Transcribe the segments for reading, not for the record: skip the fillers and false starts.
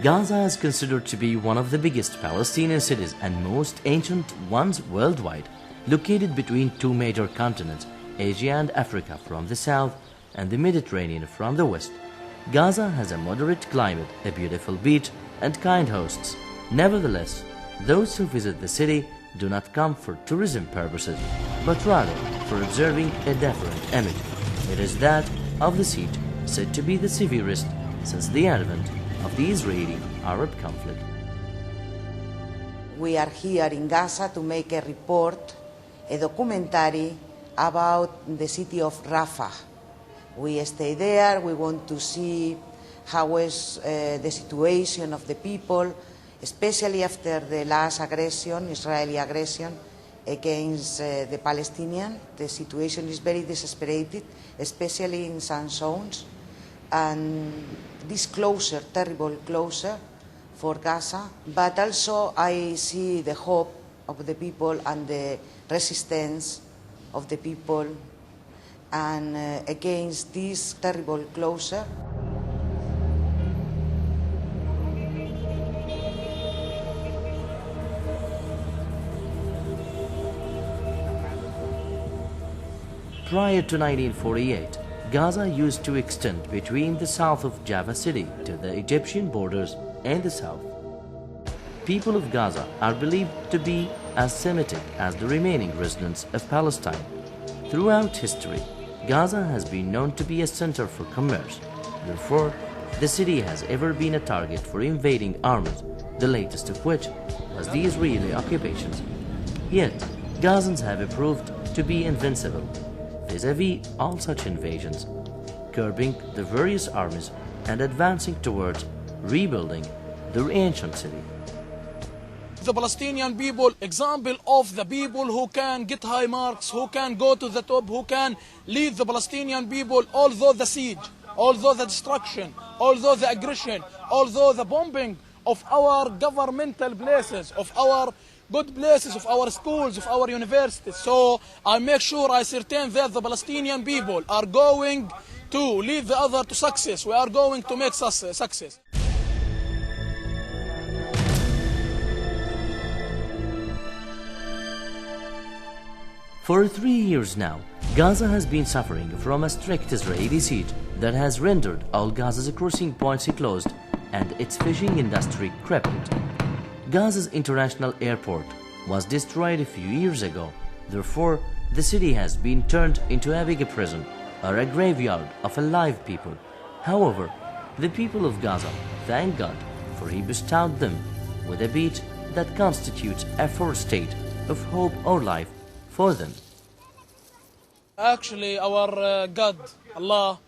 Gaza is considered to be one of the biggest Palestinian cities and most ancient ones worldwide, located between two major continents, Asia and Africa from the south and the Mediterranean from the west. Gaza has a moderate climate, a beautiful beach, and kind hosts. Nevertheless, those who visit the city do not come for tourism purposes, but rather for observing a different image. It is that of the siege, said to be the severest since the advent of the Israeli-Arab conflict. We are here in Gaza to make a report, a documentary about the city of Rafah. We stay there, we want to see how is the situation of the people, especially after the last aggression, Israeli aggression against the Palestinians. The situation is very desesperated, especially in some zones. And this closure, terrible closure for Gaza, but also I see the hope of the people and the resistance of the people and against this terrible closure. Prior to 1948, Gaza used to extend between the south of Jaffa city to the Egyptian borders and the south. People of Gaza are believed to be as Semitic as the remaining residents of Palestine. Throughout history, Gaza has been known to be a center for commerce. Therefore, the city has ever been a target for invading armies, the latest of which was the Israeli occupations. Yet, Gazans have proved to be invincible vis-à-vis all such invasions, curbing the various armies and advancing towards rebuilding their ancient city. The Palestinian people, example of the people who can get high marks, who can go to the top, who can lead the Palestinian people, although the siege, although the destruction, although the aggression, although the bombing of our governmental places, of our good places, of our schools, of our universities. So I make sure, I certain that the Palestinian people are going to lead the other to success. We are going to make success. For 3 years now, Gaza has been suffering from a strict Israeli siege that has rendered all Gaza's crossing points closed and its fishing industry crippled. Gaza's international airport was destroyed a few years ago. Therefore, the city has been turned into a big prison or a graveyard of alive people. However, the people of Gaza thank God for He bestowed them with a beach that constitutes a fourth state of hope or life for them. Actually, our God, Allah,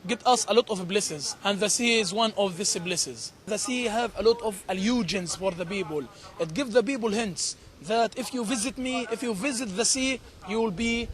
get us a lot of blessings, and the sea is one of these blessings. The sea have a lot of allusions for the people. It gives the people hints that if you visit me, if you visit the sea, you will be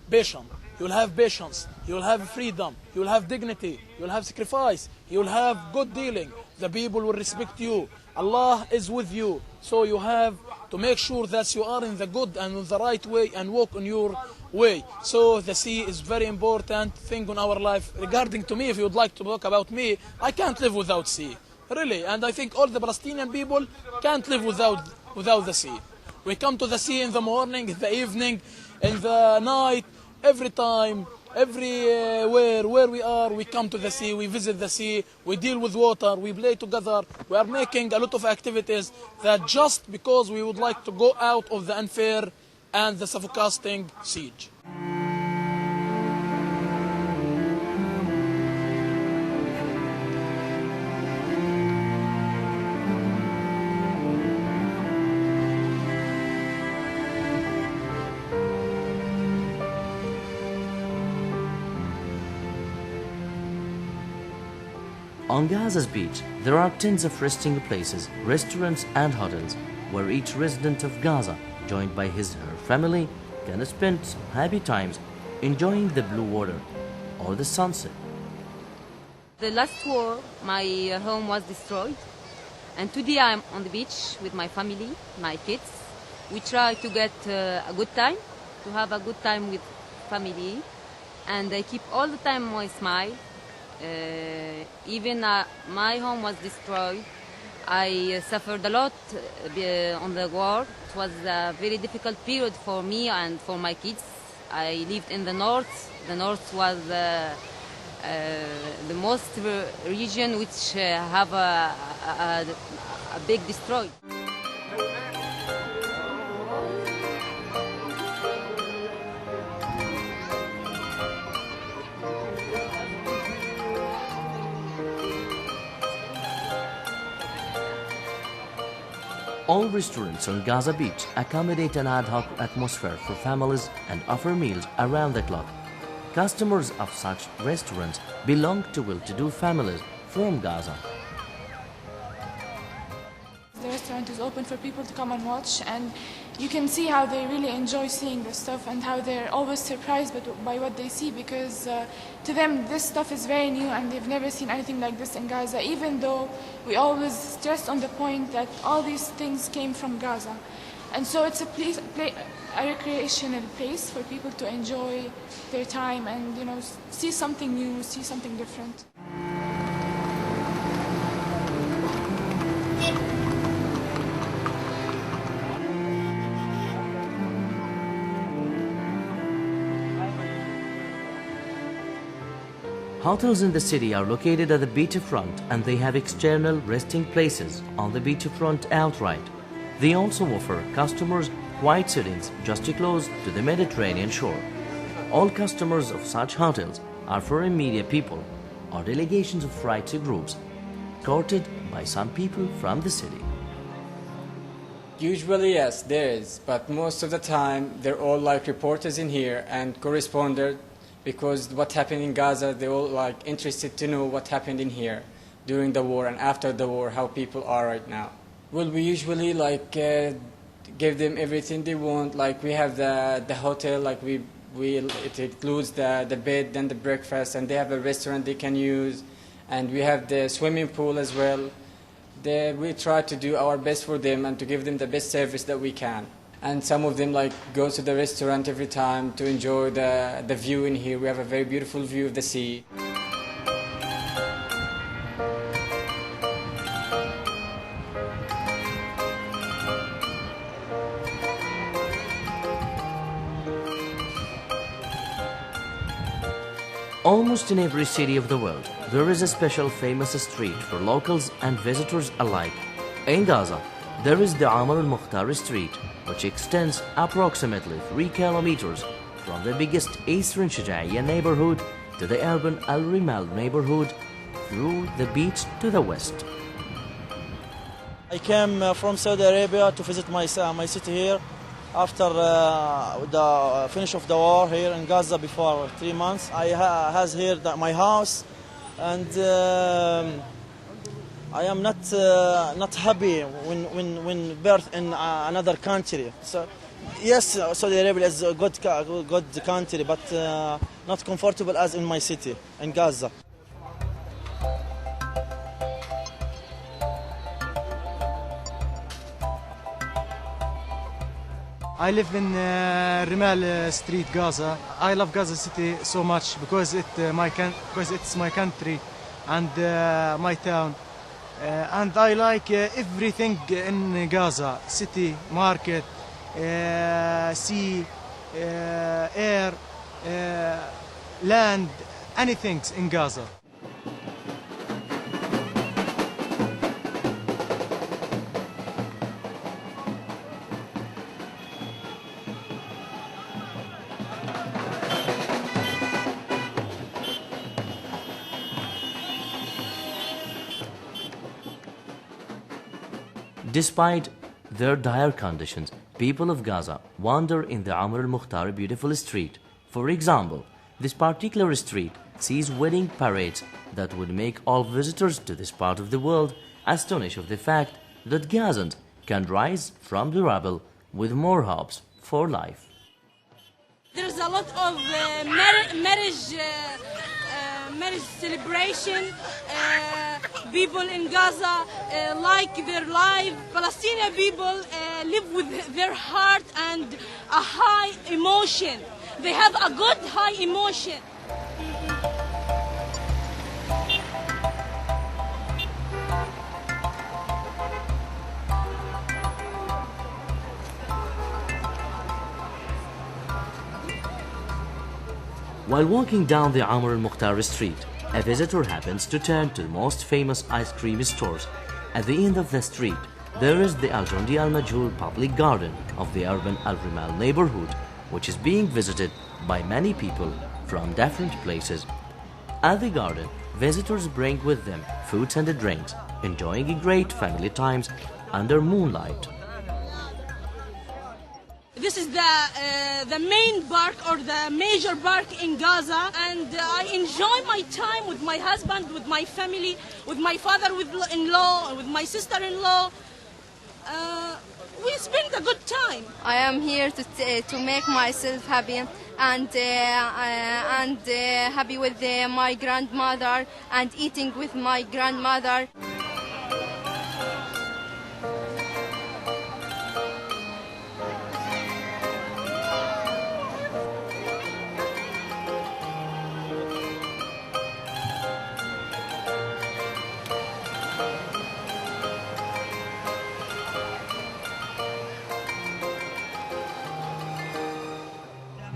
patient. You will have patience. You will have freedom. You will have dignity. You will have sacrifice. You will have good dealing. The people will respect you. Allah is with you. So you have to make sure that you are in the good and in the right way and walk on your way. So the sea is very important thing in our life. Regarding to me, if you would like to talk about me, I can't live without sea. Really. And I think all the Palestinian people can't live without the sea. We come to the sea in the morning, in the evening, in the night, every time, everywhere where we are, we come to the sea, we visit the sea, we deal with water, we play together. We are making a lot of activities that just because we would like to go out of the unfair and the suffocating siege. On Gaza's beach, there are tens of resting places, restaurants and hotels where each resident of Gaza, joined by his or her family, can spend some happy times enjoying the blue water or the sunset. The last war, my home was destroyed, and today I'm on the beach with my family, my kids. We try to get a good time, to have a good time with family, and I keep all the time my smile. Even my home was destroyed. I suffered a lot on the war. It was a very difficult period for me and for my kids. I lived in the north. The north was the most region which have a big destroy. All restaurants on Gaza Beach accommodate an ad hoc atmosphere for families and offer meals around the clock. Customers of such restaurants belong to well-to-do families from Gaza. The restaurant is open for people to come and watch, and you can see how they really enjoy seeing this stuff and how they're always surprised by what they see, because to them this stuff is very new and they've never seen anything like this in Gaza, even though we always stress on the point that all these things came from Gaza. And so it's a recreational place for people to enjoy their time and, you know, see something new, see something different. Hotels in the city are located at the beachfront and they have external resting places on the beachfront outright. They also offer customers quiet sittings just close to the Mediterranean shore. All customers of such hotels are foreign media people or delegations of rights groups, courted by some people from the city. Usually, yes, there is, but most of the time they're all like reporters in here and corresponders, because what happened in Gaza, they're all like interested to know what happened in here during the war and after the war, how people are right now. Well, we usually like give them everything they want. Like we have the hotel, like it includes the bed and the breakfast, and they have a restaurant they can use, and we have the swimming pool as well. We try to do our best for them and to give them the best service that we can. And some of them like go to the restaurant every time to enjoy the view in here. We have a very beautiful view of the sea. Almost in every city of the world, there is a special famous street for locals and visitors alike. In Gaza, there is the Amr al-Mukhtar Street, which extends approximately 3 kilometers from the biggest Eastern Shaja'iyya neighborhood to the urban Al-Rimal neighborhood through the beach to the west. I came from Saudi Arabia to visit my city here after the finish of the war here in Gaza before 3 months. I has here my house, and I am not happy when birth in another country. So yes, Saudi Arabia is a good country, but not comfortable as in my city in Gaza. I live in Rimal Street, Gaza. I love Gaza City so much because it's my country and my town. And I like everything in Gaza city, market, sea, air, land, anything in Gaza. Despite their dire conditions, people of Gaza wander in the Amr al-Mukhtar beautiful street. For example, this particular street sees wedding parades that would make all visitors to this part of the world astonished of the fact that Gazans can rise from the rubble with more hopes for life. There's a lot of marriage celebration. People in Gaza like their life. Palestinian people live with their heart and a high emotion. They have a good high emotion. While walking down the Amr al-Mukhtar street, a visitor happens to turn to the most famous ice cream stores. At the end of the street, there is the Al-Jundi Al-Majhul public garden of the urban Al-Rimal neighborhood, which is being visited by many people from different places. At the garden, visitors bring with them foods and drinks, enjoying great family times under moonlight. This is the main park or the major park in Gaza, and I enjoy my time with my husband, with my family, with my father-in-law, with my sister-in-law. We spend a good time. I am here to make myself happy and happy with my grandmother and eating with my grandmother.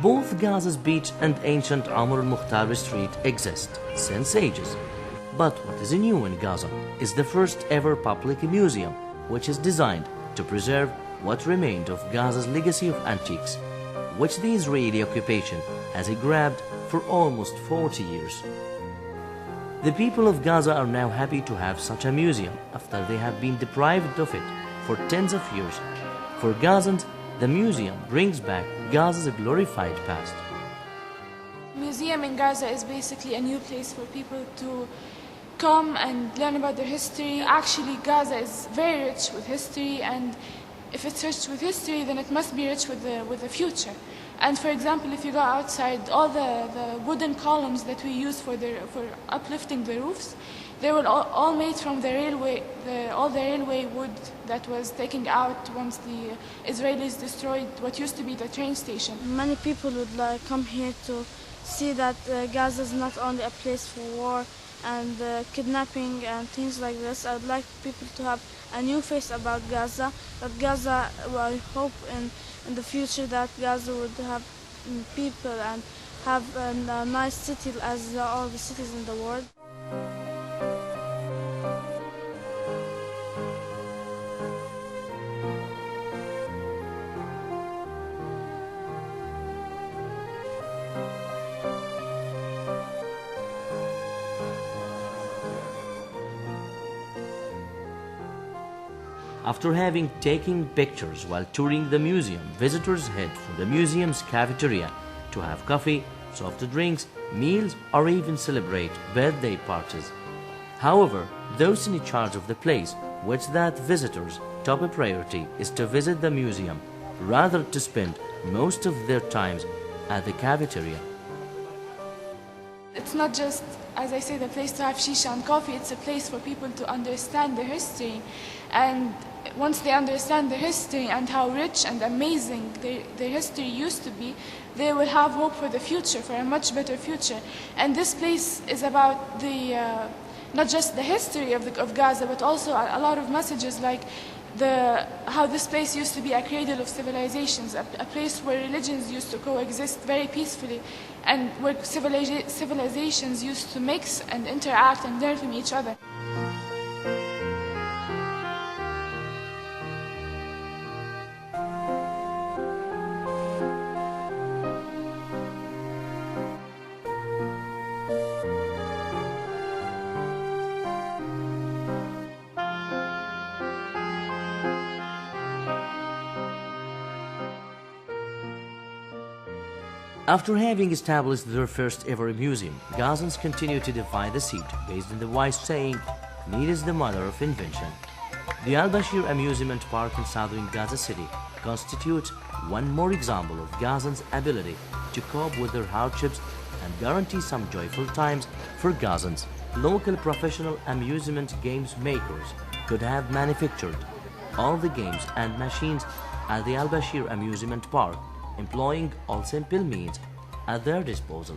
Both Gaza's beach and ancient Amr al-Mukhtar street exist since ages. But what is new in Gaza is the first ever public museum, which is designed to preserve what remained of Gaza's legacy of antiques, which the Israeli occupation has grabbed for almost 40 years. The people of Gaza are now happy to have such a museum after they have been deprived of it for tens of years. For Gazans, the museum brings back Gaza's glorified past. Museum in Gaza is basically a new place for people to come and learn about their history. Actually, Gaza is very rich with history, and if it's rich with history, then it must be rich with the future. And for example, if you go outside, all the wooden columns that we use for uplifting the roofs, they were all made from the railway, all the railway wood that was taken out once the Israelis destroyed what used to be the train station. Many people would come here to see that Gaza is not only a place for war and kidnapping and things like this. I would like people to have a new face about Gaza. That Gaza, I hope in the future that Gaza would have people and have a nice city as all the cities in the world. After having taken pictures while touring the museum, visitors head for the museum's cafeteria to have coffee, soft drinks, meals, or even celebrate birthday parties. However, those in charge of the place, which that visitors' top priority is to visit the museum rather to spend most of their times at the cafeteria. It's not just, as I said, a place to have shisha and coffee, it's a place for people to understand the history. And once they understand the history and how rich and amazing their history used to be, they will have hope for the future, for a much better future. And this place is about not just the history of Gaza, but also a lot of messages like how this place used to be a cradle of civilizations, a place where religions used to coexist very peacefully, and where civilizations used to mix and interact and learn from each other. After having established their first ever museum, Gazans continue to defy the siege based on the wise saying, "Need is the mother of invention." The Al-Bashir Amusement Park in southern Gaza City constitutes one more example of Gazans' ability to cope with their hardships and guarantee some joyful times for Gazans. Local professional amusement games makers could have manufactured all the games and machines at the Al-Bashir Amusement Park, employing all simple means at their disposal.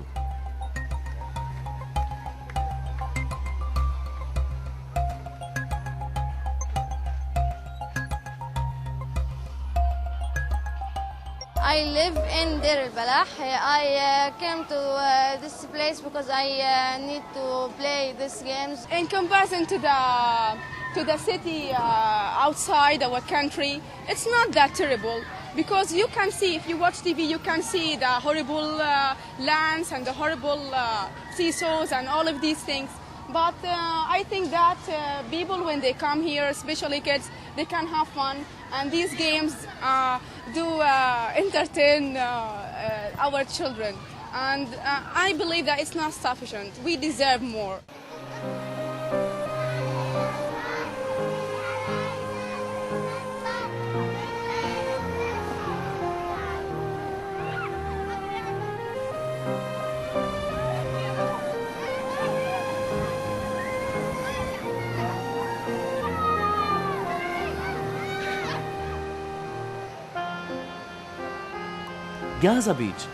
I live in Deir al-Balah. I came to this place because I need to play these games. In comparison to the city outside our country, it's not that terrible because you can see, if you watch TV, you can see the horrible lands and the horrible seesaws and all of these things. But I think that people, when they come here, especially kids, they can have fun. And these games do entertain our children. And I believe that it's not sufficient. We deserve more. Gaza Beach,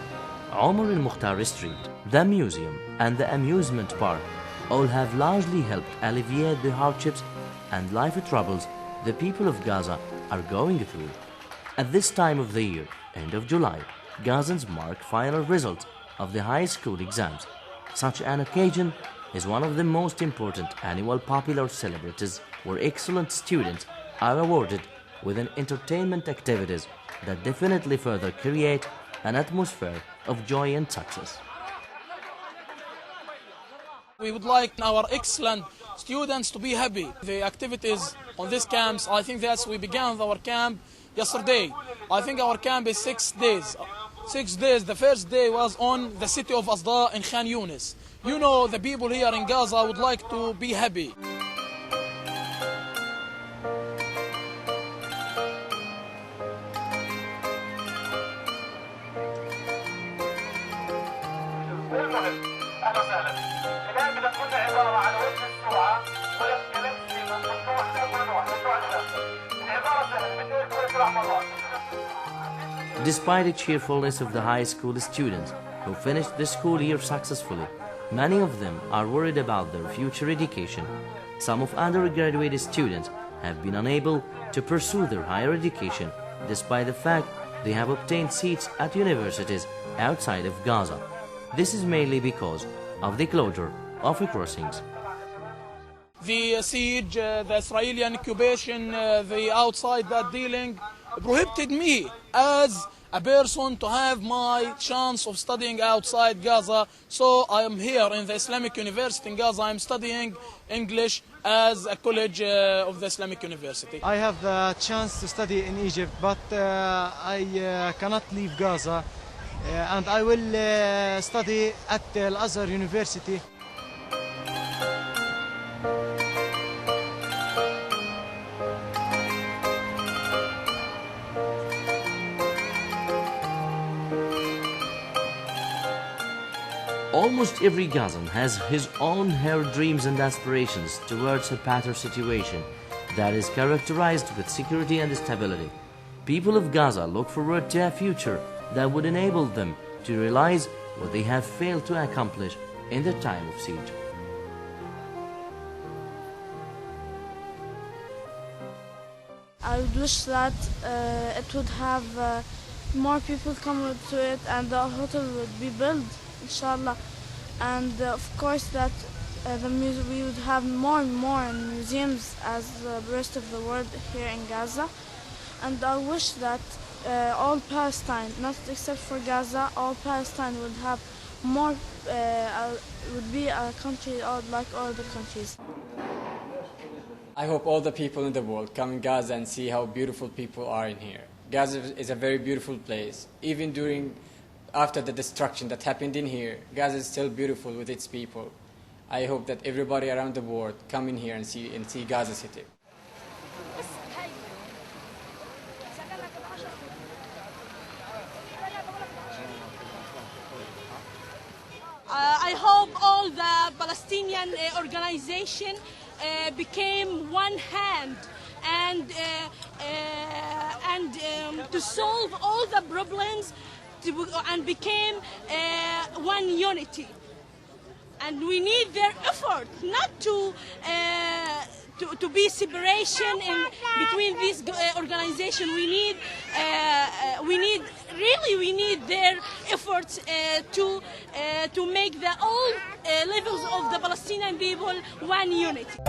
Omar al-Mukhtar Street, the museum and the amusement park all have largely helped alleviate the hardships and life troubles the people of Gaza are going through. At this time of the year, end of July, Gazans mark final results of the high school exams. Such an occasion is one of the most important annual popular celebrities where excellent students are awarded with an entertainment activities that definitely further create an atmosphere of joy and success. We would like our excellent students to be happy. The activities on this camp, I think that we began our camp yesterday. I think our camp is 6 days. 6 days. The first day was on the city of Asda in Khan Yunis. You know, the people here in Gaza would like to be happy. Despite the cheerfulness of the high school students who finished the school year successfully, many of them are worried about their future education. Some of undergraduate students have been unable to pursue their higher education despite the fact they have obtained seats at universities outside of Gaza. This is mainly because of the closure of the crossings. The siege, the Israeli occupation, the outside that dealing prohibited me as a person to have my chance of studying outside Gaza. So I am here in the Islamic University in Gaza. I am studying English as a college of the Islamic University. I have the chance to study in Egypt, but I cannot leave Gaza. And I will study at Al-Azhar University. Almost every Gazan has his own hairy dreams and aspirations towards a better situation that is characterized with security and stability. People of Gaza look forward to a future that would enable them to realize what they have failed to accomplish in the time of siege. I would wish that it would have more people come to it and the hotel would be built, inshallah. And of course that we would have more and more museums as the rest of the world here in Gaza. And I wish that all Palestine, not except for Gaza, all Palestine would have more, would be a country like all the countries. I hope all the people in the world come in Gaza and see how beautiful people are in here. Gaza is a very beautiful place. Even after the destruction that happened in here, Gaza is still beautiful with its people. I hope that everybody around the world come in here and see Gaza City. I hope all the Palestinian organization became one hand and to solve all the problems and became one unity. And we need their effort, not to be separation between these organizations. We need we need their efforts to make all levels of the Palestinian people one unity.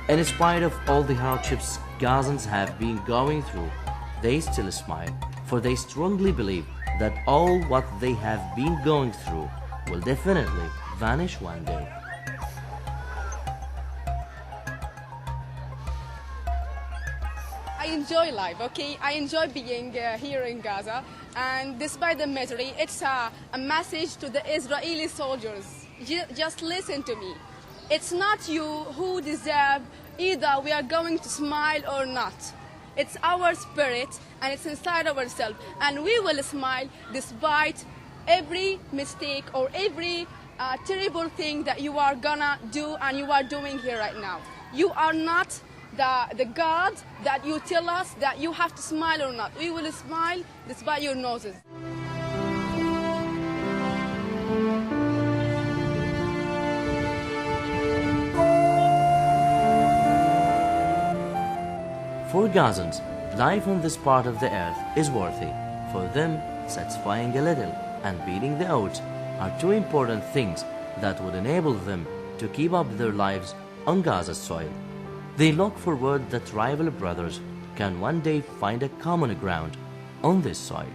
In spite of all the hardships Gazans have been going through, they still smile, for they strongly believe that all what they have been going through will definitely vanish one day. I enjoy life, okay? I enjoy being here in Gaza, and despite the misery, it's a message to the Israeli soldiers. Just listen to me. It's not you who deserve either we are going to smile or not. It's our spirit and it's inside ourselves, and we will smile despite every mistake or every terrible thing that you are gonna do and you are doing here right now. You are not the God that you tell us that you have to smile or not. We will smile despite your noses. For Gazans, life on this part of the earth is worthy. For them, satisfying a little and beating the odds are two important things that would enable them to keep up their lives on Gaza's soil. They look forward that rival brothers can one day find a common ground on this soil.